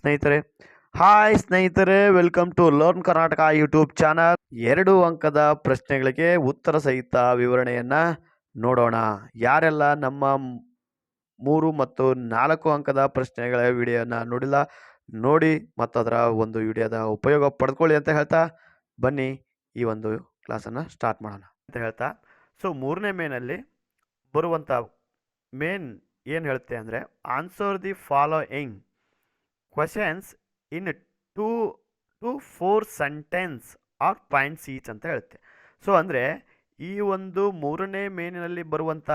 ಸ್ನೇಹಿತರೆ. ಹಾಯ್ ಸ್ನೇಹಿತರೆ, welcome to learn Karnataka YouTube channel. 2 ಅಂಕದ ಪ್ರಶ್ನೆಗಳಿಗೆ ಉತ್ತರ ಸಹಿತ ವಿವರಣೆಯನ್ನ ನೋಡೋಣ. ಯಾರೆಲ್ಲ ನಮ್ಮ 3 ಮತ್ತು 4 ಅಂಕದ ಪ್ರಶ್ನೆಗಳ ವಿಡಿಯೋನ ನೋಡಿಲ್ಲ, ನೋಡಿ ಮತ್ತು ಅದರ ಒಂದು ವಿಡಿಯೋದ ಉಪಯೋಗ ಪಡೆದುಕೊಳ್ಳಿ ಅಂತ ಹೇಳ್ತಾ ಬನ್ನಿ ಈ ಒಂದು ಕ್ಲಾಸನ್ನು ಸ್ಟಾರ್ಟ್ ಮಾಡೋಣ ಅಂತ ಹೇಳ್ತಾ. ಸೊ 3ನೇ ಮೇನಲ್ಲಿ ಬರುವಂಥ ಮೇನ್ ಏನು ಹೇಳುತ್ತೆ ಅಂದರೆ, answer the following questions in 2 to 4 sentences or points each ಅಂತ ಹೇಳುತ್ತೆ. ಸೊ ಅಂದರೆ ಈ ಒಂದು 3ನೇ ಮೇನಿನಲ್ಲಿ ಬರುವಂಥ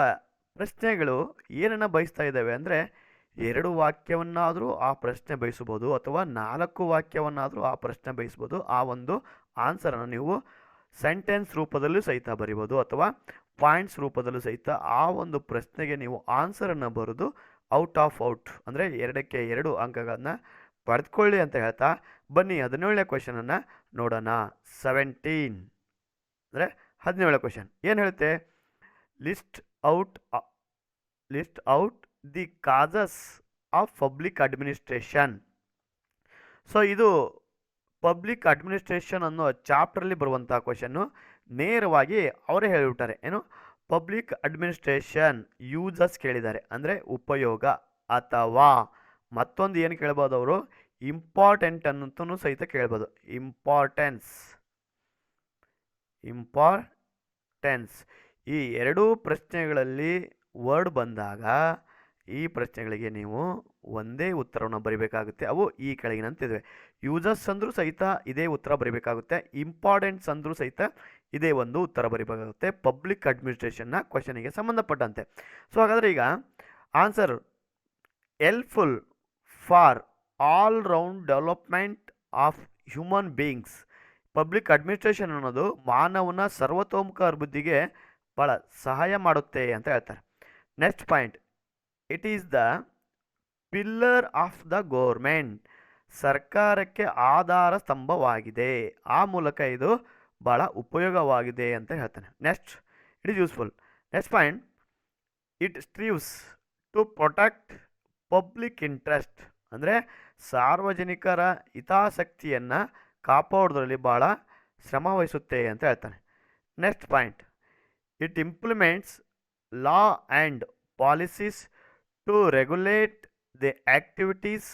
ಪ್ರಶ್ನೆಗಳು ಏನನ್ನು ಬಯಸ್ತಾ ಇದ್ದಾವೆ ಅಂದರೆ, 2 ವಾಕ್ಯವನ್ನಾದರೂ ಆ ಪ್ರಶ್ನೆ ಬಯಸ್ಬೋದು ಅಥವಾ 4 ವಾಕ್ಯವನ್ನಾದರೂ ಆ ಪ್ರಶ್ನೆ ಬಯಸ್ಬೋದು. ಆ ಒಂದು ಆನ್ಸರನ್ನು ನೀವು ಸೆಂಟೆನ್ಸ್ ರೂಪದಲ್ಲೂ ಸಹಿತ ಬರಿಬೋದು ಅಥವಾ ಪಾಯಿಂಟ್ಸ್ ರೂಪದಲ್ಲೂ ಸಹಿತ ಆ ಒಂದು ಪ್ರಶ್ನೆಗೆ ನೀವು ಆನ್ಸರನ್ನು ಬರೆದು ಔಟ್ ಆಫ್ ಔಟ್ ಅಂದರೆ 2ಕ್ಕೆ 2 ಅಂಕಗಳನ್ನು ಪಡೆದುಕೊಳ್ಳಿ ಅಂತ ಹೇಳ್ತಾ ಬನ್ನಿ 17ನೇ ಕ್ವೆಶನನ್ನು ನೋಡೋಣ. 17 ಅಂದರೆ 17ನೇ ಕ್ವೆಶನ್ ಏನು ಹೇಳುತ್ತೆ? List out the causes of public administration. So ಇದು ಪಬ್ಲಿಕ್ ಅಡ್ಮಿನಿಸ್ಟ್ರೇಷನ್ ಅನ್ನೋ ಚಾಪ್ಟ್ರಲ್ಲಿ ಬರುವಂಥ ಕ್ವೆಶನ್ನು. ನೇರವಾಗಿ ಅವರೇ ಹೇಳಿಬಿಟ್ಟಾರೆ. ಏನು? ಪಬ್ಲಿಕ್ ಅಡ್ಮಿನಿಸ್ಟ್ರೇಷನ್ ಯೂಸಸ್ ಕೇಳಿದ್ದಾರೆ, ಅಂದರೆ ಉಪಯೋಗ. ಅಥವಾ ಮತ್ತೊಂದು ಏನು ಕೇಳ್ಬೋದು ಅವರು? ಇಂಪಾರ್ಟೆಂಟ್ ಅನ್ನಂತೂ ಸಹಿತ ಕೇಳ್ಬೋದು. ಇಂಪಾರ್ಟೆನ್ಸ್. ಈ 2 ಪ್ರಶ್ನೆಗಳಲ್ಲಿ ವರ್ಡ್ ಬಂದಾಗ ಈ ಪ್ರಶ್ನೆಗಳಿಗೆ ನೀವು ಒಂದೇ ಉತ್ತರವನ್ನು ಬರೀಬೇಕಾಗುತ್ತೆ. ಅವು ಈ ಕೆಳಗಿನಂತಿವೆ. ಯೂಸಸ್ ಅಂದರೂ ಸಹಿತ ಇದೇ ಉತ್ತರ ಬರೀಬೇಕಾಗುತ್ತೆ. ಇಂಪಾರ್ಟೆಂಟ್ಸ್ ಅಂದರೂ ಸಹಿತ ಇದೇ ಒಂದು ಉತ್ತರ ಬರೀಬೇಕಾಗುತ್ತೆ ಪಬ್ಲಿಕ್ ಅಡ್ಮಿನಿಸ್ಟ್ರೇಷನ್ನ ಕ್ವಶನಿಗೆ ಸಂಬಂಧಪಟ್ಟಂತೆ. ಸೊ ಹಾಗಾದರೆ ಈಗ answer helpful for all round development of human beings. Public administration ಅನ್ನೋದು ಮಾನವನ ಸರ್ವತೋಮುಖ ಅಭಿವೃದ್ಧಿಗೆ ಭಾಳ ಸಹಾಯ ಮಾಡುತ್ತೆ ಅಂತ ಹೇಳ್ತಾರೆ. Next point, it is the pillar of the government. ಸರ್ಕಾರಕ್ಕೆ ಆಧಾರ ಸ್ತಂಭವಾಗಿದೆ. ಆ ಮೂಲಕ ಇದು ಭಾಳ ಉಪಯೋಗವಾಗಿದೆ ಅಂತ ಹೇಳ್ತಾನೆ. Next, it is useful. Next point, it strives to protect public interest. ಅಂದರೆ ಸಾರ್ವಜನಿಕರ ಹಿತಾಸಕ್ತಿಯನ್ನು ಕಾಪಾಡೋದ್ರಲ್ಲಿ ಭಾಳ ಶ್ರಮ ವಹಿಸುತ್ತೆ ಅಂತ ಹೇಳ್ತಾನೆ. Next point, it implements law and policies to regulate the activities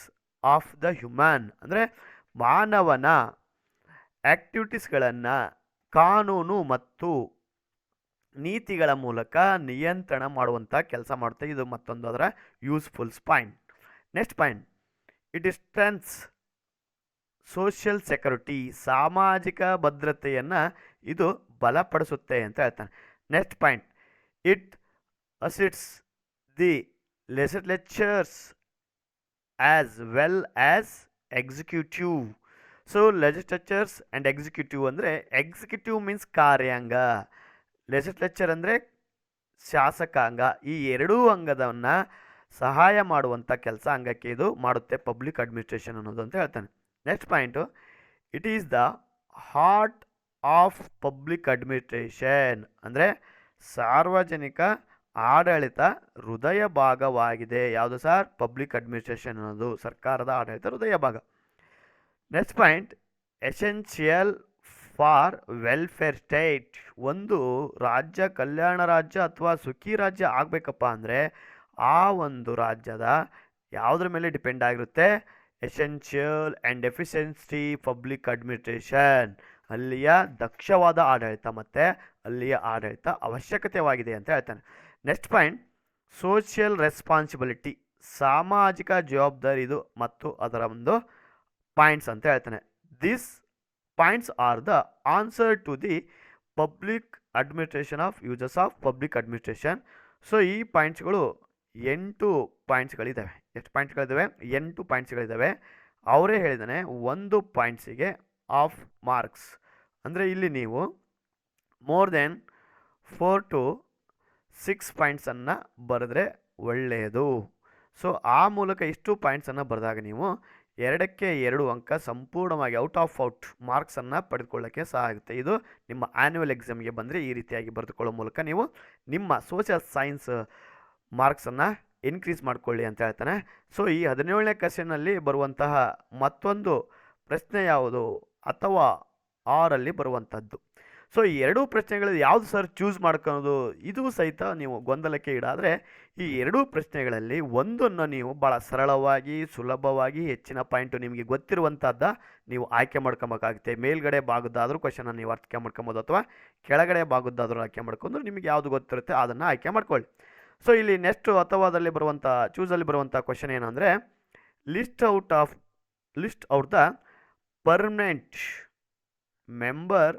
of the human. ಅಂದರೆ ಮಾನವನ ಆ್ಯಕ್ಟಿವಿಟೀಸ್ಗಳನ್ನು ಕಾನೂನು ಮತ್ತು ನೀತಿಗಳ ಮೂಲಕ ನಿಯಂತ್ರಣ ಮಾಡುವಂಥ ಕೆಲಸ ಮಾಡುತ್ತೆ. ಇದು ಮತ್ತೊಂದು ಅದರ usefuls point. Next point, it strengths social security. ಸಾಮಾಜಿಕ ಭದ್ರತೆಯನ್ನು ಇದು ಬಲಪಡಿಸುತ್ತೆ ಅಂತ ಹೇಳ್ತಾನೆ. Next point, it assists the legislatures as well as executive. So legislatures and executive ಅಂದರೆ, ಎಕ್ಸಿಕ್ಯೂಟಿವ್ ಮೀನ್ಸ್ ಕಾರ್ಯಾಂಗ, ಲೆಜಿಸ್ಲೇಚರ್ ಅಂದರೆ ಶಾಸಕಾಂಗ. ಈ 2 ಅಂಗದವನ್ನು ಸಹಾಯ ಮಾಡುವಂಥ ಕೆಲಸ ಅಂಗಕ್ಕೆ ಇದು ಮಾಡುತ್ತೆ ಪಬ್ಲಿಕ್ ಅಡ್ಮಿನಿಸ್ಟ್ರೇಷನ್ ಅನ್ನೋದು ಅಂತ ಹೇಳ್ತಾನೆ. Next point, it is the heart of public administration. ಅಂದರೆ ಸಾರ್ವಜನಿಕ ಆಡಳಿತ ಹೃದಯ ಭಾಗವಾಗಿದೆ. ಯಾವುದು ಸರ್? ಪಬ್ಲಿಕ್ ಅಡ್ಮಿನಿಸ್ಟ್ರೇಷನ್ ಅನ್ನೋದು ಸರ್ಕಾರದ ಆಡಳಿತ ಹೃದಯ ಭಾಗ. Next point, essential for welfare state. ಒಂದು ರಾಜ್ಯ ಕಲ್ಯಾಣ ರಾಜ್ಯ ಅಥವಾ ಸುಖಿ ರಾಜ್ಯ ಆಗಬೇಕಪ್ಪ ಅಂದರೆ ಆ ಒಂದು ರಾಜ್ಯದ ಯಾವುದ್ರ ಮೇಲೆ ಡಿಪೆಂಡ್ ಆಗಿರುತ್ತೆ? Essential and efficiency public administration. ಅಲ್ಲಿಯ ದಕ್ಷವಾದ ಆಡಳಿತ ಮತ್ತು ಅಲ್ಲಿಯ ಆಡಳಿತ ಅವಶ್ಯಕತೆವಾಗಿದೆ ಅಂತ ಹೇಳ್ತಾನೆ. Next point, social responsibility. ಸಾಮಾಜಿಕ ಜವಾಬ್ದಾರಿ ಇದು ಮತ್ತು ಅದರ ಒಂದು ಪಾಯಿಂಟ್ಸ್ ಅಂತ ಹೇಳ್ತಾನೆ. This points are the answer to the public administration of uses of public administration. So ಈ ಪಾಯಿಂಟ್ಸ್ಗಳು 8 ಪಾಯಿಂಟ್ಸ್ಗಳಿದ್ದಾವೆ. ಎಷ್ಟು ಪಾಯಿಂಟ್ಸ್ಗಳಿದ್ದಾವೆ? 8 ಪಾಯಿಂಟ್ಸ್ಗಳಿದ್ದಾವೆ. ಅವರೇ ಹೇಳಿದಾನೆ 1 ಪಾಯಿಂಟ್ಸಿಗೆ ಆಫ್ ಮಾರ್ಕ್ಸ್. ಅಂದರೆ ಇಲ್ಲಿ ನೀವು ಮೋರ್ ದೆನ್ 4 to 6 ಪಾಯಿಂಟ್ಸನ್ನು ಬರೆದ್ರೆ ಒಳ್ಳೆಯದು. ಸೊ ಆ ಮೂಲಕ ಇಷ್ಟು ಪಾಯಿಂಟ್ಸನ್ನು ಬರೆದಾಗ ನೀವು 2ಕ್ಕೆ 2 ಅಂಕ ಸಂಪೂರ್ಣವಾಗಿ ಔಟ್ ಆಫ್ ಔಟ್ ಮಾರ್ಕ್ಸನ್ನು ಪಡೆದುಕೊಳ್ಳೋಕ್ಕೆ ಸಹ ಆಗುತ್ತೆ. ಇದು ನಿಮ್ಮ ಆ್ಯನ್ಯುವಲ್ ಎಕ್ಸಾಮ್ಗೆ ಬಂದರೆ ಈ ರೀತಿಯಾಗಿ ಬರೆದುಕೊಳ್ಳೋ ಮೂಲಕ ನೀವು ನಿಮ್ಮ ಸೋಷಿಯಲ್ ಸೈನ್ಸ್ ಮಾರ್ಕ್ಸನ್ನು ಇನ್ಕ್ರೀಸ್ ಮಾಡ್ಕೊಳ್ಳಿ ಅಂತ ಹೇಳ್ತಾನೆ. ಸೊ ಈ 17ನೇ ಕ್ವೆಶ್ಚನ್ನಲ್ಲಿ ಬರುವಂತಹ ಮತ್ತೊಂದು ಪ್ರಶ್ನೆ ಯಾವುದು ಅಥವಾ ಆರಲ್ಲಿ ಬರುವಂಥದ್ದು. ಸೊ ಈ ಎರಡೂ ಪ್ರಶ್ನೆಗಳು ಯಾವುದು ಸರ್ ಚೂಸ್ ಮಾಡ್ಕೊಳ್ಳೋದು, ಇದು ಸಹಿತ ನೀವು ಗೊಂದಲಕ್ಕೆ ಈಡಾದರೆ ಈ ಎರಡೂ ಪ್ರಶ್ನೆಗಳಲ್ಲಿ ಒಂದನ್ನು ನೀವು ಭಾಳ ಸರಳವಾಗಿ ಸುಲಭವಾಗಿ ಹೆಚ್ಚಿನ ಪಾಯಿಂಟು ನಿಮಗೆ ಗೊತ್ತಿರುವಂಥದ್ದು ನೀವು ಆಯ್ಕೆ ಮಾಡ್ಕೊಬೇಕಾಗುತ್ತೆ. ಮೇಲ್ಗಡೆ ಭಾಗದ್ದಾದರೂ ಕ್ವಶನ ನೀವು ಆಯ್ಕೆ ಮಾಡ್ಕೊಬೋದು ಅಥವಾ ಕೆಳಗಡೆ ಭಾಗದ್ದಾದರೂ ಆಯ್ಕೆ ಮಾಡ್ಕೊಂಡು ನಿಮಗೆ ಯಾವುದು ಗೊತ್ತಿರುತ್ತೆ ಅದನ್ನು ಆಯ್ಕೆ ಮಾಡ್ಕೊಳ್ಳಿ. ಸೊ ಇಲ್ಲಿ ನೆಕ್ಸ್ಟ್ ಅಥವಾ ಅದರಲ್ಲಿ ಬರುವಂಥ ಚೂಸಲ್ಲಿ ಬರುವಂಥ ಕ್ವಶನ್ ಏನಂದರೆ list out the permanent member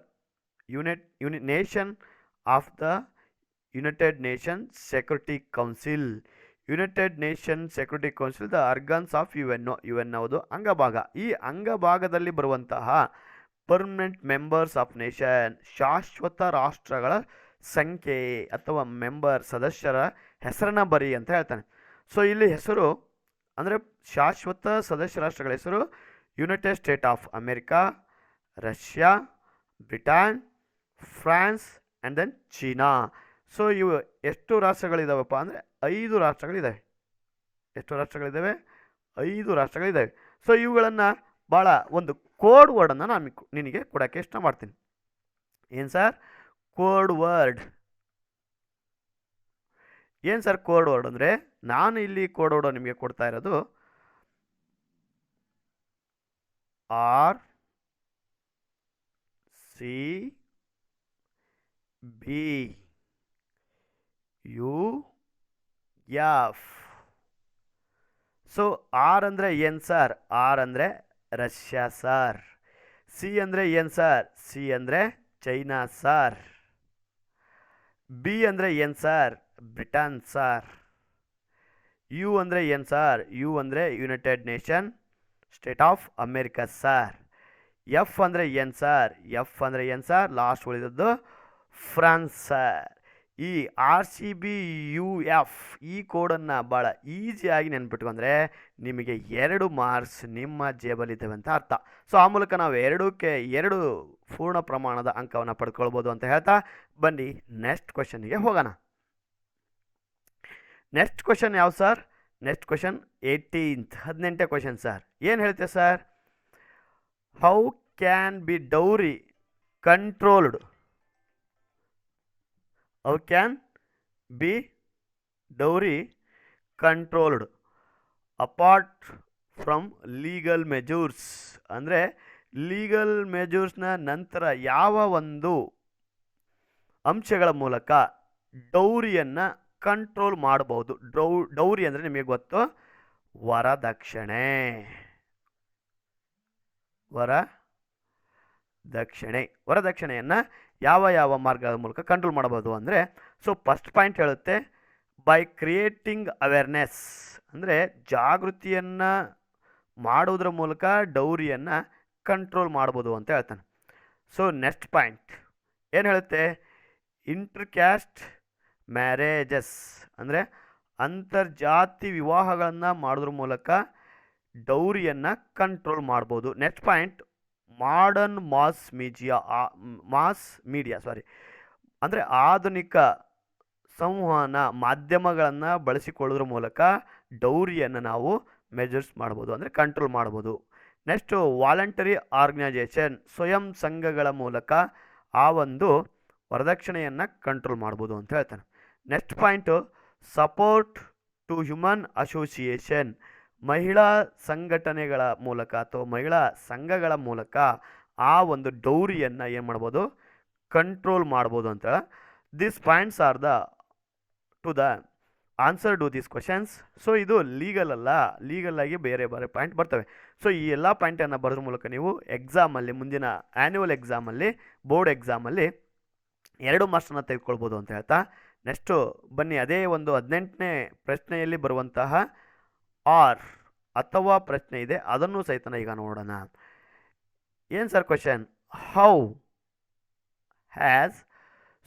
nation of the United Nation Security Council. United Nation Security Council the organs of UN ಯಾವುದು ಅಂಗಭಾಗ. ಈ ಅಂಗಭಾಗದಲ್ಲಿ ಬರುವಂತಹ ಪರ್ಮನೆಂಟ್ ಮೆಂಬರ್ಸ್ ಆಫ್ ನೇಷನ್ ಶಾಶ್ವತ ರಾಷ್ಟ್ರಗಳ ಸಂಖ್ಯೆ ಅಥವಾ ಸದಸ್ಯರ ಹೆಸರನ್ನ ಬರಿ ಅಂತ ಹೇಳ್ತಾನೆ. ಸೊ ಇಲ್ಲಿ ಹೆಸರು ಅಂದರೆ ಶಾಶ್ವತ ಸದಸ್ಯ ರಾಷ್ಟ್ರಗಳ ಹೆಸರು United State of America, Russia, Britain, France and then China. So ಇವು ಎಷ್ಟು ರಾಷ್ಟ್ರಗಳಿದ್ದಾವಪ್ಪ ಅಂದರೆ 5 ರಾಷ್ಟ್ರಗಳಿದ್ದಾವೆ. ಎಷ್ಟು ರಾಷ್ಟ್ರಗಳಿದ್ದಾವೆ? 5 ರಾಷ್ಟ್ರಗಳಿದ್ದಾವೆ. ಸೊ ಇವುಗಳನ್ನು ಭಾಳ ಒಂದು ಕೋಡ್ ವರ್ಡನ್ನು ನಾನು ನಿನಗೆ ಕೊಡೋಕ್ಕೆ ಇಷ್ಟ ಮಾಡ್ತೀನಿ. ಏನು ಸರ್ ಕೋಡ್ ವರ್ಡ್? ಏನು ಸರ್ ಕೋಡ್ ವರ್ಡ್ ಅಂದರೆ ನಾನು ಇಲ್ಲಿ ಕೋಡ್ ವರ್ಡ್ ನಿಮಗೆ ಕೊಡ್ತಾ ಇರೋದು RCBUF. ಸೊ ಆರ್ ಅಂದರೆ ಏನು ಸರ್? ಆರ್ ಅಂದರೆ ರಷ್ಯಾ ಸರ್. ಸಿ ಅಂದರೆ ಏನು ಸರ್? ಸಿ ಅಂದರೆ ಚೈನಾ ಸರ್. ಬಿ ಅಂದರೆ ಏನು ಸರ್? Britain sir. ಯು ಅಂದರೆ ಏನು ಸರ್? ಯು ಅಂದರೆ United nation state of America sir. F ಅಂದರೆ ಏನು ಸರ್? ಎಫ್ ಅಂದರೆ ಏನು ಸರ್? ಲಾಸ್ಟ್ ಉಳಿದದ್ದು ಫ್ರಾನ್ಸ್ ಸರ್. ಈ RCBUF ಈ ಕೋಡನ್ನು ಭಾಳ ಈಸಿಯಾಗಿ ನೆನ್ಪಿಟ್ಕೊಂಡ್ರೆ ನಿಮಗೆ 2 ಮಾರ್ಕ್ಸ್ ನಿಮ್ಮ ಜೇಬಲ್ಲಿದ್ದಾವೆ ಅಂತ ಅರ್ಥ. ಸೊ ಆ ಮೂಲಕ ನಾವು 2 ಪೂರ್ಣ ಪ್ರಮಾಣದ ಅಂಕವನ್ನು ಪಡ್ಕೊಳ್ಬೋದು ಅಂತ ಹೇಳ್ತಾ ಬನ್ನಿ ನೆಕ್ಸ್ಟ್ ಕ್ವೆಶನ್ಗೆ ಹೋಗೋಣ. ನೆಕ್ಸ್ಟ್ ಕ್ವೆಶನ್ ಯಾವ ಸರ್? ನೆಕ್ಸ್ಟ್ ಕ್ವೆಶನ್ 18ನೇ ಕ್ವೆಶನ್ ಸರ್. ಏನು ಹೇಳ್ತೆ sir? How can be dowry controlled? How can be dowry controlled apart from legal measures? ಅಂದರೆ ಲೀಗಲ್ ಮೆಜೂರ್ಸ್ನ ನಂತರ ಯಾವ ಒಂದು ಅಂಶಗಳ ಮೂಲಕ ಡೌರಿಯನ್ನು ಕಂಟ್ರೋಲ್ ಮಾಡಬಹುದು? ಡೌರಿ ಅಂದರೆ ನಿಮಗೆ ಗೊತ್ತು, ವರದಕ್ಷಿಣೆ. ವರದಕ್ಷಿಣೆಯನ್ನು ಯಾವ ಮಾರ್ಗದ ಮೂಲಕ ಕಂಟ್ರೋಲ್ ಮಾಡಬಹುದು ಅಂದರೆ, ಸೊ ಫಸ್ಟ್ ಪಾಯಿಂಟ್ ಹೇಳುತ್ತೆ ಬೈ ಕ್ರಿಯೇಟಿಂಗ್ ಅವೇರ್ನೆಸ್, ಅಂದರೆ ಜಾಗೃತಿಯನ್ನು ಮಾಡೋದ್ರ ಮೂಲಕ ಡೌರಿಯನ್ನು ಕಂಟ್ರೋಲ್ ಮಾಡ್ಬೋದು ಅಂತ ಹೇಳ್ತಾನೆ. ಸೊ ನೆಕ್ಸ್ಟ್ ಪಾಯಿಂಟ್ ಏನು ಹೇಳುತ್ತೆ? ಇಂಟರ್ಕ್ಯಾಸ್ಟ್ ಮ್ಯಾರೇಜಸ್, ಅಂದರೆ ಅಂತರ್ಜಾತಿ ವಿವಾಹಗಳನ್ನು ಮಾಡೋದ್ರ ಮೂಲಕ ಡೌರಿಯನ್ನು ಕಂಟ್ರೋಲ್ ಮಾಡ್ಬೋದು. Next point modern mass media ಅಂದರೆ ಆಧುನಿಕ ಸಂವಹನ ಮಾಧ್ಯಮಗಳನ್ನು ಬಳಸಿಕೊಳ್ಳೋದ್ರ ಮೂಲಕ ಡೌರಿಯನ್ನು ನಾವು ಮೆಜರ್ಸ್ ಮಾಡ್ಬೋದು, ಅಂದರೆ ಕಂಟ್ರೋಲ್ ಮಾಡ್ಬೋದು. ನೆಕ್ಸ್ಟು ವಾಲಂಟರಿ ಆರ್ಗನೈಜೇಷನ್, ಸ್ವಯಂ ಸಂಘಗಳ ಮೂಲಕ ಆ ಒಂದು ವರದಕ್ಷಿಣೆಯನ್ನು ಕಂಟ್ರೋಲ್ ಮಾಡ್ಬೋದು ಅಂತ ಹೇಳ್ತಾನೆ. Next point support to human association, ಮಹಿಳಾ ಸಂಘಟನೆಗಳ ಮೂಲಕ ಅಥವಾ ಮಹಿಳಾ ಸಂಘಗಳ ಮೂಲಕ ಆ ಒಂದು ಡೌರಿಯನ್ನು ಏನು ಮಾಡ್ಬೋದು? ಕಂಟ್ರೋಲ್ ಮಾಡ್ಬೋದು ಅಂತ. This points are the answer to these questions. So ಇದು ಲೀಗಲ್ ಅಲ್ಲ, ಲೀಗಲ್ ಆಗಿ ಬೇರೆ ಪಾಯಿಂಟ್ ಬರ್ತವೆ. ಸೊ ಈ ಎಲ್ಲ ಪಾಯಿಂಟನ್ನು ಬರೋದ್ರ ಮೂಲಕ ನೀವು ಎಕ್ಸಾಮಲ್ಲಿ, ಮುಂದಿನ ಆ್ಯನ್ಯುವಲ್ ಎಕ್ಸಾಮಲ್ಲಿ, ಬೋರ್ಡ್ ಎಕ್ಸಾಮಲ್ಲಿ 2 ಮಾರ್ಕ್ಸನ್ನು ತೆಗೆದುಕೊಳ್ಬೋದು ಅಂತ ಹೇಳ್ತಾ ನೆಕ್ಸ್ಟು ಬನ್ನಿ ಅದೇ ಒಂದು 18ನೇ ಪ್ರಶ್ನೆಯಲ್ಲಿ ಬರುವಂತಹ ಆರ್ ಅಥವಾ ಪ್ರಶ್ನೆ ಇದೆ, ಅದನ್ನು ಸಹಿತ ಈಗ ನೋಡೋಣ. ಏನು sir question? How has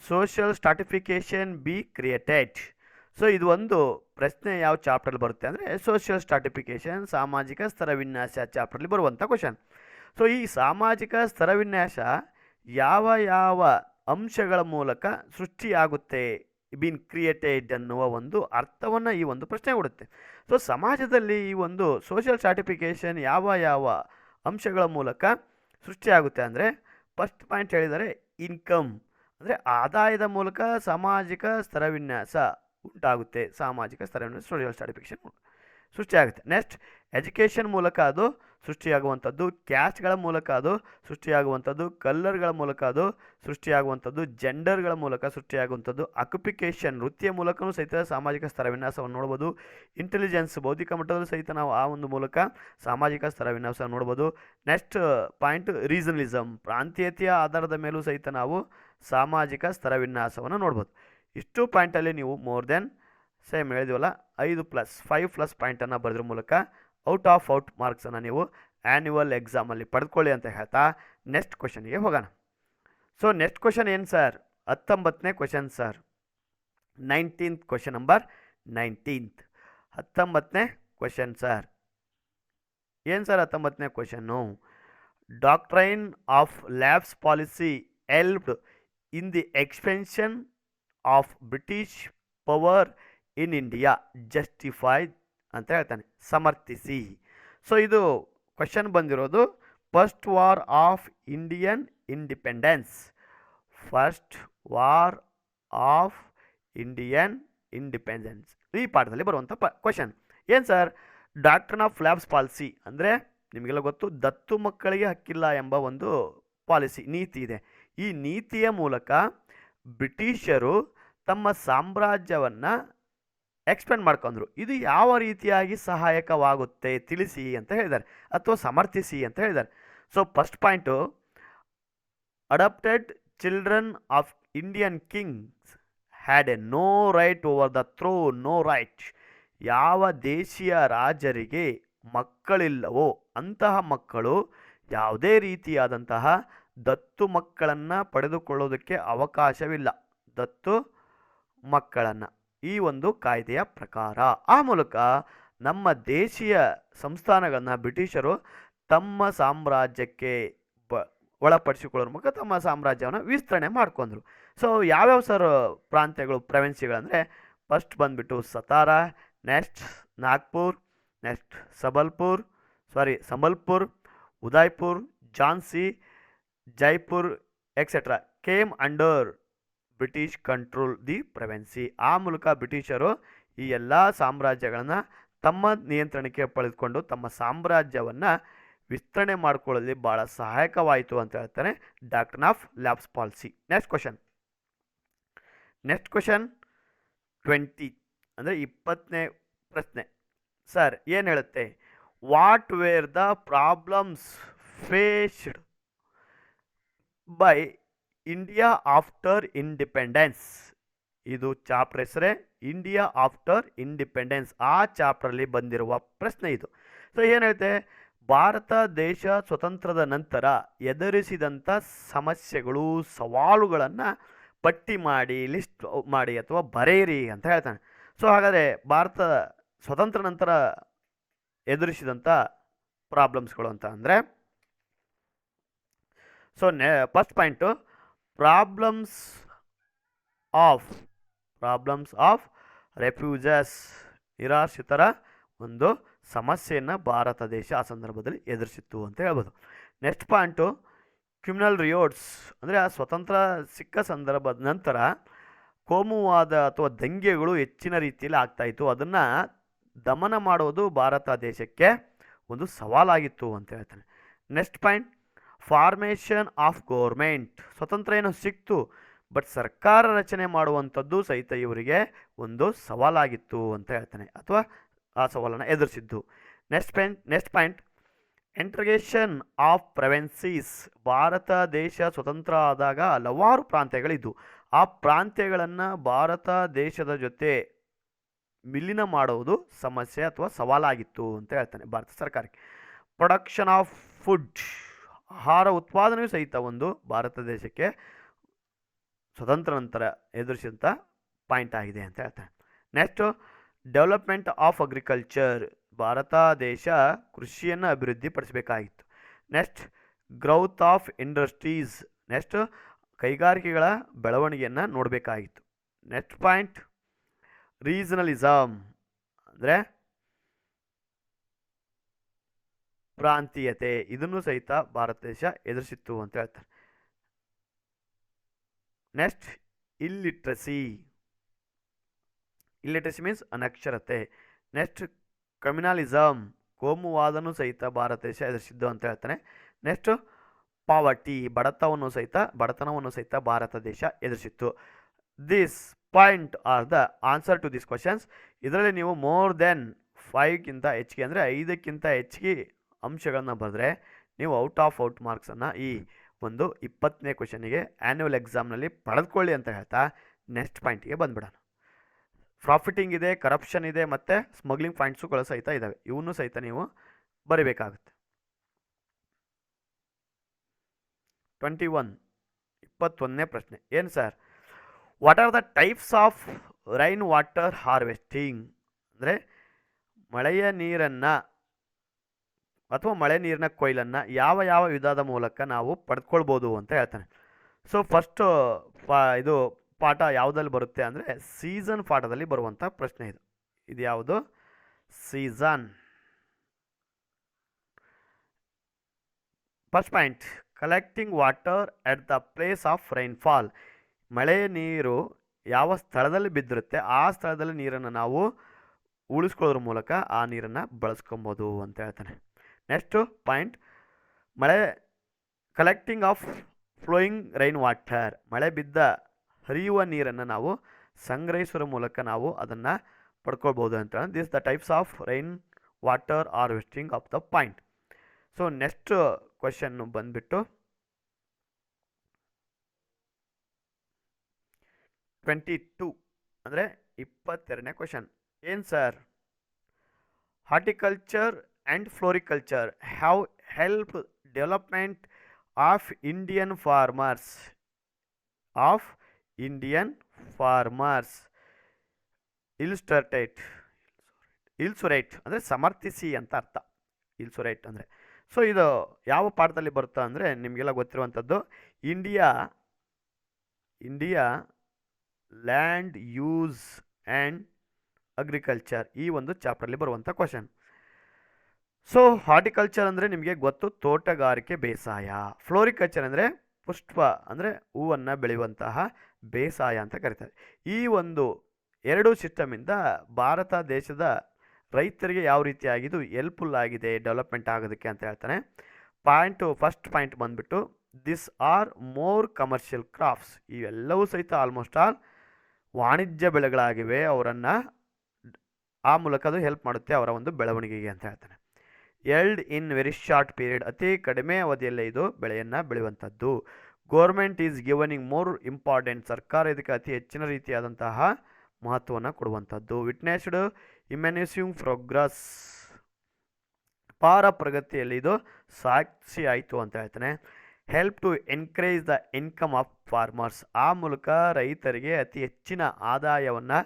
social stratification be created? So ಇದು ಒಂದು ಪ್ರಶ್ನೆ ಯಾವ ಚಾಪ್ಟರ್ಲಿ ಬರುತ್ತೆ ಅಂದರೆ ಸೋಷಿಯಲ್ ಸ್ಟ್ರಾಟಿಫಿಕೇಷನ್, ಸಾಮಾಜಿಕ ಸ್ತರವಿನ್ಯಾಸ ಚಾಪ್ಟರ್ಲಿ ಬರುವಂಥ ಕ್ವಶನ್. ಸೊ ಈ ಸಾಮಾಜಿಕ ಸ್ತರವಿನ್ಯಾಸ ಯಾವ ಅಂಶಗಳ ಮೂಲಕ ಸೃಷ್ಟಿಯಾಗುತ್ತೆ ಬೀನ್ ಕ್ರಿಯೇಟೆಡ್ ಅನ್ನುವ ಒಂದು ಅರ್ಥವನ್ನು ಈ ಒಂದು ಪ್ರಶ್ನೆ ಕೊಡುತ್ತೆ. ಸೊ ಸಮಾಜದಲ್ಲಿ ಈ ಒಂದು ಸೋಷಿಯಲ್ ಸ್ಟ್ರಾಟಿಫಿಕೇಷನ್ ಯಾವ ಯಾವ ಅಂಶಗಳ ಮೂಲಕ ಸೃಷ್ಟಿಯಾಗುತ್ತೆ ಅಂದರೆ, ಫಸ್ಟ್ ಪಾಯಿಂಟ್ ಹೇಳಿದರೆ ಇನ್ಕಮ್, ಅಂದರೆ ಆದಾಯದ ಮೂಲಕ ಸಾಮಾಜಿಕ ಸ್ತರವಿನ್ಯಾಸ ಉಂಟಾಗುತ್ತೆ. ಸಾಮಾಜಿಕ ಸ್ತರವಿನ್ಯಾಸ ಸೋಷಿಯಲ್ ಸ್ಟ್ರಾಟಿಫಿಕೇಷನ್ ಸೃಷ್ಟಿಯಾಗುತ್ತೆ. ನೆಕ್ಸ್ಟ್ ಎಜುಕೇಷನ್ ಮೂಲಕ ಅದು ಸೃಷ್ಟಿಯಾಗುವಂಥದ್ದು, ಕ್ಯಾಸ್ಟ್ಗಳ ಮೂಲಕ ಅದು ಸೃಷ್ಟಿಯಾಗುವಂಥದ್ದು, ಕಲ್ಲರ್ಗಳ ಮೂಲಕ ಅದು ಸೃಷ್ಟಿಯಾಗುವಂಥದ್ದು, ಜೆಂಡರ್ಗಳ ಮೂಲಕ ಸೃಷ್ಟಿಯಾಗುವಂಥದ್ದು, ಅಕ್ಯುಪಿಕೇಷನ್ ವೃತ್ತಿಯ ಮೂಲಕವೂ ಸಹಿತ ಸಾಮಾಜಿಕ ಸ್ತರವಿನ್ಯಾಸವನ್ನು ನೋಡ್ಬೋದು. ಇಂಟೆಲಿಜೆನ್ಸ್ ಬೌದ್ಧಿಕ ಮಟ್ಟದಲ್ಲೂ ಸಹಿತ ನಾವು ಆ ಒಂದು ಮೂಲಕ ಸಾಮಾಜಿಕ ಸ್ತರವಿನ್ಯಾಸ ನೋಡ್ಬೋದು. ನೆಕ್ಸ್ಟ್ ಪಾಯಿಂಟ್ ರೀಸನಲಿಸಮ್, ಪ್ರಾಂತೀಯತೆಯ ಆಧಾರದ ಮೇಲೂ ಸಹಿತ ನಾವು ಸಾಮಾಜಿಕ ಸ್ತರವಿನ್ಯಾಸವನ್ನು ನೋಡ್ಬೋದು. ಇಷ್ಟು ಪಾಯಿಂಟಲ್ಲಿ ನೀವು ಮೋರ್ ದೆನ್ ಸೇಮ್ ಹೇಳಿದ್ವಲ್ಲ 5+5+ ಪಾಯಿಂಟನ್ನು ಬರೆದ್ರ ಮೂಲಕ ಔಟ್ ಆಫ್ ಮಾರ್ಕ್ಸನ್ನು ನೀವು ಆ್ಯನ್ಯುವಲ್ ಎಕ್ಸಾಮಲ್ಲಿ ಪಡೆದುಕೊಳ್ಳಿ ಅಂತ ಹೇಳ್ತಾ ನೆಕ್ಸ್ಟ್ ಕ್ವಶನ್ಗೆ ಹೋಗೋಣ. ಸೊ ನೆಕ್ಸ್ಟ್ ಕ್ವಶನ್ ಏನು ಸರ್? 19ನೇ question sir. 19th question number 19th 19ನೇ ಕ್ವಶನ್ ಸರ್. ಏನು ಸರ್ 19ನೇ ಕ್ವಶನ್ನು? Doctrine of lapse policy helped in the expansion of British power in India justified ಅಂತ ಹೇಳ್ತಾನೆ, ಸಮರ್ಥಿಸಿ. ಸೊ ಇದು ಕ್ವಶನ್ ಬಂದಿರೋದು first war of Indian independence. First war of Indian independence ಈ ಪಾಠದಲ್ಲಿ ಬರುವಂಥ ಕ್ವಶನ್. ಏನು sir? Doctrine of lapse policy ಅಂದರೆ ನಿಮಗೆಲ್ಲ ಗೊತ್ತು, ದತ್ತು ಮಕ್ಕಳಿಗೆ ಹಕ್ಕಿಲ್ಲ ಎಂಬ ಒಂದು ಪಾಲಿಸಿ, ನೀತಿ ಇದೆ. ಈ ನೀತಿಯ ಮೂಲಕ ಬ್ರಿಟಿಷರು ತಮ್ಮ ಸಾಮ್ರಾಜ್ಯವನ್ನು ಎಕ್ಸ್ಪೆಂಡ್ ಮಾಡ್ಕೊಂಡ್ರು. ಇದು ಯಾವ ರೀತಿಯಾಗಿ ಸಹಾಯಕವಾಗುತ್ತೆ ತಿಳಿಸಿ ಅಂತ ಹೇಳಿದ್ದಾರೆ, ಅಥವಾ ಸಮರ್ಥಿಸಿ ಅಂತ ಹೇಳಿದ್ದಾರೆ. So first point, adopted children of Indian kings had a no right over the throne. No right, ಯಾವ ದೇಶೀಯ ರಾಜರಿಗೆ ಮಕ್ಕಳಿಲ್ಲವೋ ಅಂತಹ ಮಕ್ಕಳು ಯಾವುದೇ ರೀತಿಯಾದಂತಹ ದತ್ತು ಮಕ್ಕಳನ್ನು ಪಡೆದುಕೊಳ್ಳೋದಕ್ಕೆ ಅವಕಾಶವಿಲ್ಲ. ದತ್ತು ಮಕ್ಕಳನ್ನು ಈ ಒಂದು ಕಾಯ್ದೆಯ ಪ್ರಕಾರ ಆ ಮೂಲಕ ನಮ್ಮ ದೇಶೀಯ ಸಂಸ್ಥಾನಗಳನ್ನು ಬ್ರಿಟಿಷರು ತಮ್ಮ ಸಾಮ್ರಾಜ್ಯಕ್ಕೆ ಒಳಪಡಿಸಿಕೊಳ್ಳೋದ್ರ ಮೂಲಕ ತಮ್ಮ ಸಾಮ್ರಾಜ್ಯವನ್ನು ವಿಸ್ತರಣೆ ಮಾಡ್ಕೊಂಡ್ರು. ಸೊ ಯಾವ್ಯಾವ ಸರ್ ಪ್ರಾಂತ್ಯಗಳು, ಪ್ರೊವಿನ್ಸಿಗಳಂದರೆ ಫಸ್ಟ್ ಬಂದುಬಿಟ್ಟು Satara, next Nagpur, next Sambalpur, Udaipur, Jhansi, Jaipur etcetera came under British control the province. ಆ ಮೂಲಕ ಬ್ರಿಟಿಷರು ಈ ಎಲ್ಲ ಸಾಮ್ರಾಜ್ಯಗಳನ್ನು ತಮ್ಮ ನಿಯಂತ್ರಣಕ್ಕೆ ಪಡೆದುಕೊಂಡು ತಮ್ಮ ಸಾಮ್ರಾಜ್ಯವನ್ನು ವಿಸ್ತರಣೆ ಮಾಡಿಕೊಳ್ಳಲು ಭಾಳ ಸಹಾಯಕವಾಯಿತು ಅಂತ ಹೇಳ್ತಾನೆ doctrine of lapse policy. Next question 20 ಅಂದರೆ 20ನೇ ಪ್ರಶ್ನೆ ಸರ್. ಏನು ಹೇಳುತ್ತೆ? What were the problems faced by India after independence. ಇದು ಚಾಪ್ಟರ್ ಹೆಸರೇ ಇಂಡಿಯಾ ಆಫ್ಟರ್ ಇಂಡಿಪೆಂಡೆನ್ಸ್. ಆ ಚಾಪ್ಟರ್ಲಿ ಬಂದಿರುವ ಪ್ರಶ್ನೆ ಇದು. ಸೊ ಏನು ಹೇಳುತ್ತೆ? ಭಾರತ ದೇಶ ಸ್ವತಂತ್ರದ ನಂತರ ಎದುರಿಸಿದಂಥ ಸಮಸ್ಯೆಗಳು, ಸವಾಲುಗಳನ್ನು ಪಟ್ಟಿ ಮಾಡಿ, ಲಿಸ್ಟ್ ಮಾಡಿ ಅಥವಾ ಬರೆಯಿರಿ ಅಂತ ಹೇಳ್ತಾನೆ. ಸೊ ಹಾಗಾದರೆ ಭಾರತ ಸ್ವತಂತ್ರ ನಂತರ ಎದುರಿಸಿದಂಥ ಪ್ರಾಬ್ಲಮ್ಸ್ಗಳು ಅಂತ ಅಂದರೆ, so first point, problems of refugees, ನಿರಾಶ್ರಿತರ ಒಂದು ಸಮಸ್ಯೆಯನ್ನು ಭಾರತ ದೇಶ ಆ ಸಂದರ್ಭದಲ್ಲಿ ಎದುರಿಸಿತ್ತು ಅಂತ ಹೇಳ್ಬೋದು. ನೆಕ್ಸ್ಟ್ ಪಾಯಿಂಟು, ಕ್ರಿಮಿನಲ್ ರಿಯೋಟ್ಸ್ ಅಂದರೆ ಆ ಸ್ವತಂತ್ರ ಸಿಕ್ಕ ಸಂದರ್ಭದ ನಂತರ ಕೋಮುವಾದ ಅಥವಾ ದಂಗೆಗಳು ಹೆಚ್ಚಿನ ರೀತಿಯಲ್ಲಿ ಆಗ್ತಾಯಿತ್ತು. ಅದನ್ನು ದಮನ ಮಾಡೋದು ಭಾರತ ದೇಶಕ್ಕೆ ಒಂದು ಸವಾಲಾಗಿತ್ತು ಅಂತ ಹೇಳ್ತಾನೆ. Next point, formation of government. ಸ್ವತಂತ್ರ ಏನೋ ಸಿಕ್ತು, ಬಟ್ ಸರ್ಕಾರ ರಚನೆ ಮಾಡುವಂಥದ್ದು ಸಹಿತ ಇವರಿಗೆ ಒಂದು ಸವಾಲಾಗಿತ್ತು ಅಂತ ಹೇಳ್ತಾನೆ, ಅಥವಾ ಆ ಸವಾಲನ್ನು ಎದುರಿಸಿದ್ದು. Next point, integration of provinces. Bharat ದೇಶ ಸ್ವತಂತ್ರ ಆದಾಗ ಹಲವಾರು ಪ್ರಾಂತ್ಯಗಳಿದ್ದು, ಆ ಪ್ರಾಂತ್ಯಗಳನ್ನು ಭಾರತ ದೇಶದ ಜೊತೆ ವಿಲೀನ ಮಾಡುವುದು ಸಮಸ್ಯೆ ಅಥವಾ ಸವಾಲಾಗಿತ್ತು ಅಂತ ಹೇಳ್ತಾನೆ ಭಾರತ ಸರ್ಕಾರಕ್ಕೆ. ಪ್ರೊಡಕ್ಷನ್ ಆಫ್ ಫುಡ್, ಆಹಾರ ಉತ್ಪಾದನೆಯೂ ಸಹಿತ ಒಂದು ಭಾರತ ದೇಶಕ್ಕೆ ಸ್ವತಂತ್ರ ನಂತರ ಎದುರಿಸಿದಂಥ ಪಾಯಿಂಟ್ ಆಗಿದೆ ಅಂತ ಹೇಳ್ತಾನೆ. Next, development of agriculture. Bharat ದೇಶ ಕೃಷಿಯನ್ನು ಅಭಿವೃದ್ಧಿಪಡಿಸಬೇಕಾಗಿತ್ತು. Next, growth of industries. Next, ಕೈಗಾರಿಕೆಗಳ ಬೆಳವಣಿಗೆಯನ್ನು ನೋಡಬೇಕಾಗಿತ್ತು. ನೆಕ್ಸ್ಟ್ ಪಾಯಿಂಟ್ ರೀಜನಲಿಸಮ್ ಅಂದರೆ ಪ್ರಾಂತೀಯತೆ, ಇದನ್ನು ಸಹಿತ ಭಾರತ ದೇಶ ಎದುರಿಸಿತ್ತು ಅಂತ ಹೇಳ್ತಾರೆ. ನೆಕ್ಸ್ಟ್ ಇಲ್ಲಿಟ್ರಸಿ ಮೀನ್ಸ್ ಅನಕ್ಷರತೆ. ನೆಕ್ಸ್ಟ್ ಕಮ್ಯುನಲಿಸಮ್, ಕೋಮುವಾದನೂ ಸಹಿತ ಭಾರತ ದೇಶ ಎದುರಿಸಿದ್ದು ಅಂತ ಹೇಳ್ತಾನೆ. ನೆಕ್ಸ್ಟ್ ಪಾವರ್ಟಿ, ಬಡತನವನ್ನು ಸಹಿತ ಭಾರತ ದೇಶ ಎದುರಿಸಿತ್ತು. This point are the answer to this questions. ಇದರಲ್ಲಿ ನೀವು ಮೋರ್ ದೆನ್ 5ಕ್ಕಿಂತ ಹೆಚ್ಚಿಗೆ ಅಂದರೆ 5ಕ್ಕಿಂತ ಹೆಚ್ಚಿಗೆ ಅಂಶಗಳನ್ನು ಬರೆದ್ರೆ ನೀವು ಔಟ್ ಆಫ್ ಔಟ್ ಮಾರ್ಕ್ಸನ್ನು ಈ ಒಂದು 20ನೇ ಕ್ವಶನಿಗೆ ಆ್ಯನ್ಯುವಲ್ ಎಕ್ಸಾಮ್ನಲ್ಲಿ ಪಡೆದುಕೊಳ್ಳಿ ಅಂತ ಹೇಳ್ತಾ ನೆಕ್ಸ್ಟ್ ಪಾಯಿಂಟಿಗೆ ಬಂದ್ಬಿಡೋಣ. ಪ್ರಾಫಿಟಿಂಗ್ ಇದೆ, ಕರಪ್ಷನ್ ಇದೆ, ಮತ್ತು ಸ್ಮಗ್ಲಿಂಗ್ ಪಾಯಿಂಟ್ಸುಗಳು ಸಹಿತ ಇದ್ದಾವೆ. ಇವನ್ನೂ ಸಹಿತ ನೀವು ಬರಿಬೇಕಾಗುತ್ತೆ. 21ನೇ ಪ್ರಶ್ನೆ ಏನು sir? What are the types of rain water harvesting? ಅಂದರೆ ಮಳೆಯ ನೀರನ್ನು ಅಥವಾ ಮಳೆ ನೀರಿನ ಕೊಯ್ಲನ್ನು ಯಾವ ವಿಧದ ಮೂಲಕ ನಾವು ಪಡೆದುಕೊಳ್ಬೋದು ಅಂತ ಹೇಳ್ತಾನೆ. ಸೊ ಫಸ್ಟು ಇದು ಪಾಠ ಯಾವುದಲ್ಲಿ ಬರುತ್ತೆ ಅಂದರೆ ಸೀಸನ್ ಪಾಠದಲ್ಲಿ ಬರುವಂಥ ಪ್ರಶ್ನೆ ಇದು ಯಾವುದು? Season. First point, collecting water at the place of rainfall. ಮಳೆ ನೀರು ಯಾವ ಸ್ಥಳದಲ್ಲಿ ಬಿದ್ದಿರುತ್ತೆ ಆ ಸ್ಥಳದಲ್ಲಿ ನೀರನ್ನು ನಾವು ಉಳಿಸ್ಕೊಳ್ಳೋದ್ರ ಮೂಲಕ ಆ ನೀರನ್ನು ಬಳಸ್ಕೊಬೋದು ಅಂತ ಹೇಳ್ತಾನೆ. Next point, collecting of flowing rain water. ಮಳೆ ಬಿದ್ದ ಹರಿಯುವ ನೀರನ್ನು ನಾವು ಸಂಗ್ರಹಿಸುವ ಮೂಲಕ ನಾವು ಅದನ್ನು ಪಡ್ಕೊಳ್ಬೋದು ಅಂತ. This the types of rain water harvesting of the point. So next question ಬಂದುಬಿಟ್ಟು 22 ಅಂದರೆ 22ನೇ ಕ್ವಶನ್ ಏನು sir? Horticulture and floriculture have help development of Indian farmers illustrate ಅಂದರೆ ಸಮರ್ಥಿಸಿ ಅಂತ ಅರ್ಥ. ಇಲ್ಸುರೇಟ್ ಅಂದರೆ ಸೊ ಇದು ಯಾವ ಪಾಠದಲ್ಲಿ ಬರುತ್ತಾ ಅಂದರೆ ನಿಮಗೆಲ್ಲ ಗೊತ್ತಿರುವಂಥದ್ದು India land use and agriculture, ಈ ಒಂದು ಚಾಪ್ಟರ್ಲಿ ಬರುವಂಥ ಕ್ವಶನ್. ಸೊ ಹಾರ್ಟಿಕಲ್ಚರ್ ಅಂದರೆ ನಿಮಗೆ ಗೊತ್ತು, ತೋಟಗಾರಿಕೆ ಬೇಸಾಯ. ಫ್ಲೋರಿಕಲ್ಚರ್ ಅಂದರೆ ಪುಷ್ಪ ಅಂದರೆ ಹೂವನ್ನು ಬೆಳೆಯುವಂತಹ ಬೇಸಾಯ ಅಂತ ಕರೀತಾರೆ. ಈ ಒಂದು ಎರಡು ಸಿಸ್ಟಮಿಂದ ಭಾರತ ದೇಶದ ರೈತರಿಗೆ ಯಾವ ರೀತಿಯಾಗಿದ್ದು ಹೆಲ್ಪ್ಫುಲ್ ಆಗಿದೆ ಡೆವಲಪ್ಮೆಂಟ್ ಆಗೋದಕ್ಕೆ ಅಂತ ಹೇಳ್ತಾನೆ. ಫಸ್ಟ್ ಪಾಯಿಂಟ್ ಬಂದುಬಿಟ್ಟು this are more commercial crafts. ಇವೆಲ್ಲವೂ ಸಹಿತ ಆಲ್ಮೋಸ್ಟ್ ಆಲ್ ವಾಣಿಜ್ಯ ಬೆಳೆಗಳಾಗಿವೆ. ಅವರನ್ನು ಆ ಮೂಲಕ ಅದು ಹೆಲ್ಪ್ ಮಾಡುತ್ತೆ ಅವರ ಒಂದು ಬೆಳವಣಿಗೆಗೆ ಅಂತ ಹೇಳ್ತಾನೆ. ಎಲ್ಡ್ ಇನ್ ವೆರಿ ಶಾರ್ಟ್ ಪೀರಿಯಡ್, ಅತಿ ಕಡಿಮೆ ಅವಧಿಯಲ್ಲೇ ಇದು ಬೆಳೆಯನ್ನು ಬೆಳೆಯುವಂಥದ್ದು. ಗೋರ್ಮೆಂಟ್ ಈಸ್ ಗಿವನಿಂಗ್ ಮೋರ್ ಇಂಪಾರ್ಟೆಂಟ್, ಸರ್ಕಾರ ಇದಕ್ಕೆ ಅತಿ ಹೆಚ್ಚಿನ ರೀತಿಯಾದಂತಹ ಮಹತ್ವವನ್ನು ಕೊಡುವಂಥದ್ದು. ವಿಟ್ನೆಸ್ಡ್ ಇಮ್ಯಾನ್ಯೂಸಿಂಗ್ ಪ್ರೋಗ್ರೆಸ್, ಅಪಾರ ಪ್ರಗತಿಯಲ್ಲಿ ಇದು ಸಾಕ್ಷಿ ಆಯಿತು ಅಂತ ಹೇಳ್ತಾನೆ. Help to encourage the income of farmers, ಆ ಮೂಲಕ ರೈತರಿಗೆ ಅತಿ ಹೆಚ್ಚಿನ ಆದಾಯವನ್ನು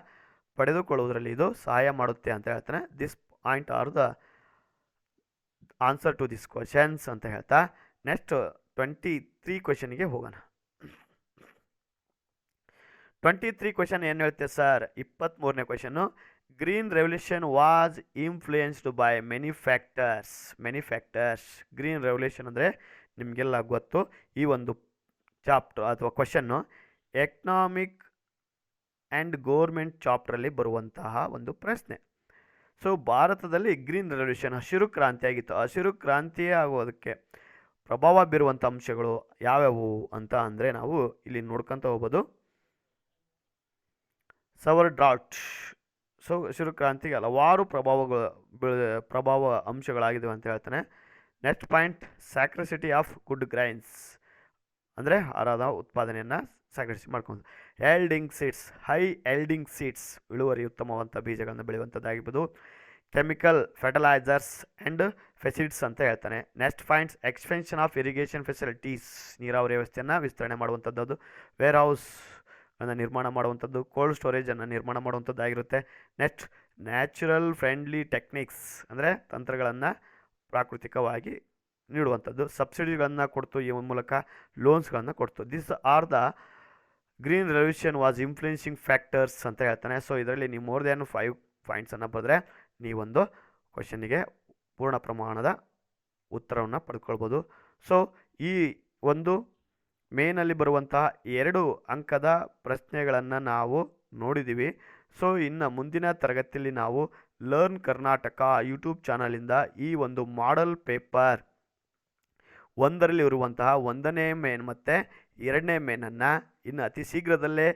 ಪಡೆದುಕೊಳ್ಳುವುದರಲ್ಲಿ ಇದು ಸಹಾಯ ಮಾಡುತ್ತೆ ಅಂತ ಹೇಳ್ತಾನೆ. This point are the answer to this questions ಅಂತ ಹೇಳ್ತಾ ನೆಕ್ಸ್ಟ್ 23 ಕ್ವಶನ್ಗೆ ಹೋಗೋಣ. 23 ಕ್ವಶನ್ ಏನು ಹೇಳ್ತೆ ಸರ್? 23ನೇ question, green revolution was influenced by many factors. Green revolution ಅಂದರೆ ನಿಮಗೆಲ್ಲ ಗೊತ್ತು, ಈ ಒಂದು ಚಾಪ್ಟರ್ ಅಥವಾ ಕ್ವಶನ್ನು ಎಕನಾಮಿಕ್ ಆ್ಯಂಡ್ ಗೋರ್ಮೆಂಟ್ ಚಾಪ್ಟ್ರಲ್ಲಿ ಬರುವಂತಹ ಒಂದು ಪ್ರಶ್ನೆ. ಸೊ ಭಾರತದಲ್ಲಿ ಗ್ರೀನ್ ರೆವಲ್ಯೂಷನ್ ಹಸಿರು ಕ್ರಾಂತಿ ಆಗಿತ್ತು. ಹಸಿರು ಕ್ರಾಂತಿ ಆಗೋದಕ್ಕೆ ಪ್ರಭಾವ ಬೀರುವಂಥ ಅಂಶಗಳು ಯಾವ್ಯಾವು ಅಂತ ಅಂದರೆ ನಾವು ಇಲ್ಲಿ ನೋಡ್ಕೊತ ಹೋಗ್ಬೋದು. ಸವರ್ ಡ್ರಾಟ್, ಸೊ ಹಸಿರು ಕ್ರಾಂತಿಗೆ ಹಲವಾರು ಪ್ರಭಾವ ಅಂಶಗಳಾಗಿವೆ ಅಂತ ಹೇಳ್ತಾನೆ. Next point, scarcity of good grains ಅಂದರೆ ಆಹಾರದ ಉತ್ಪಾದನೆಯನ್ನು ಸಾಕಷ್ಟು ಮಾಡ್ಕೊಂಡು. Yielding seeds, high yielding seeds, ಇಳುವರಿ ಉತ್ತಮವಂಥ ಬೀಜಗಳನ್ನು ಬೆಳೆಯುವಂಥದ್ದಾಗಿರ್ಬೋದು. ಕೆಮಿಕಲ್ ಫರ್ಟಿಲೈಸರ್ಸ್ ಆ್ಯಂಡ್ ಫೆಸಿಲಿಟೀಸ್ ಅಂತ ಹೇಳ್ತಾನೆ. Next points, expansion of irrigation facilities, ನೀರಾವರಿ ವ್ಯವಸ್ಥೆಯನ್ನು ವಿಸ್ತರಣೆ ಮಾಡುವಂಥದ್ದು. ವೇರ್ ಹೌಸ್ ಅನ್ನು ನಿರ್ಮಾಣ ಮಾಡುವಂಥದ್ದು, ಕೋಲ್ಡ್ ಸ್ಟೋರೇಜನ್ನು ನಿರ್ಮಾಣ ಮಾಡುವಂಥದ್ದಾಗಿರುತ್ತೆ. ನೆಕ್ಸ್ಟ್, ನ್ಯಾಚುರಲ್ ಫ್ರೆಂಡ್ಲಿ ಟೆಕ್ನಿಕ್ಸ್ ಅಂದರೆ ತಂತ್ರಗಳನ್ನು ಪ್ರಾಕೃತಿಕವಾಗಿ ನೀಡುವಂಥದ್ದು. ಸಬ್ಸಿಡಿಗಳನ್ನು ಕೊಡ್ತು, ಈ ಮೂಲಕ ಲೋನ್ಸ್ಗಳನ್ನು ಕೊಡ್ತು. This are the green revolution was influencing factors ಅಂತ ಹೇಳ್ತಾನೆ. ಸೊ ಇದರಲ್ಲಿ ನೀವು ಮೋರ್ ದ್ಯಾನ್ 5 ಪಾಯಿಂಟ್ಸನ್ನು ಬರೆದ್ರೆ ನೀವೊಂದು ಕ್ವಶನಿಗೆ ಪೂರ್ಣ ಪ್ರಮಾಣದ ಉತ್ತರವನ್ನು ಪಡ್ಕೊಳ್ಬೋದು. ಸೊ ಈ ಒಂದು ಮೇನಲ್ಲಿ ಬರುವಂತಹ 2 ಅಂಕದ ಪ್ರಶ್ನೆಗಳನ್ನು ನಾವು ನೋಡಿದ್ದೀವಿ. ಸೊ ಇನ್ನು ಮುಂದಿನ ತರಗತಿಯಲ್ಲಿ ನಾವು ಲರ್ನ್ ಕರ್ನಾಟಕ ಯೂಟ್ಯೂಬ್ ಚಾನಲಿಂದ ಈ ಒಂದು ಮಾಡೆಲ್ ಪೇಪರ್ 1ರಲ್ಲಿ ಇರುವಂತಹ 1ನೇ ಮೇನ್ ಮತ್ತು 2ನೇ ಮೇನನ್ನು ಇನ್ನು ಅತಿ ಶೀಘ್ರದಲ್ಲೇ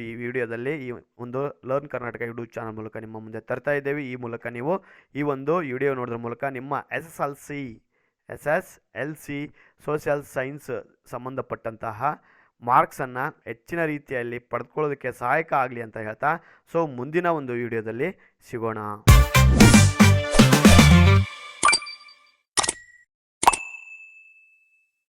ಈ ವಿಡಿಯೋದಲ್ಲಿ ಈ ಒಂದು ಲರ್ನ್ ಕರ್ನಾಟಕ ಯೂಟ್ಯೂಬ್ ಚಾನಲ್ ಮೂಲಕ ನಿಮ್ಮ ಮುಂದೆ ತರ್ತಾ ಇದ್ದೇವೆ. ಈ ಮೂಲಕ ನೀವು ಈ ಒಂದು ವಿಡಿಯೋ ನೋಡೋದ್ರ ಮೂಲಕ ನಿಮ್ಮ SSLC ಸೋಷಿಯಲ್ ಸೈನ್ಸ್ ಸಂಬಂಧಪಟ್ಟಂತಹ ಮಾರ್ಕ್ಸನ್ನು ಹೆಚ್ಚಿನ ರೀತಿಯಲ್ಲಿ ಪಡೆದುಕೊಳ್ಳೋದಕ್ಕೆ ಸಹಾಯಕ ಆಗಲಿ ಅಂತ ಹೇಳ್ತಾ, ಸೊ ಮುಂದಿನ ಒಂದು ವಿಡಿಯೋದಲ್ಲಿ ಸಿಗೋಣ.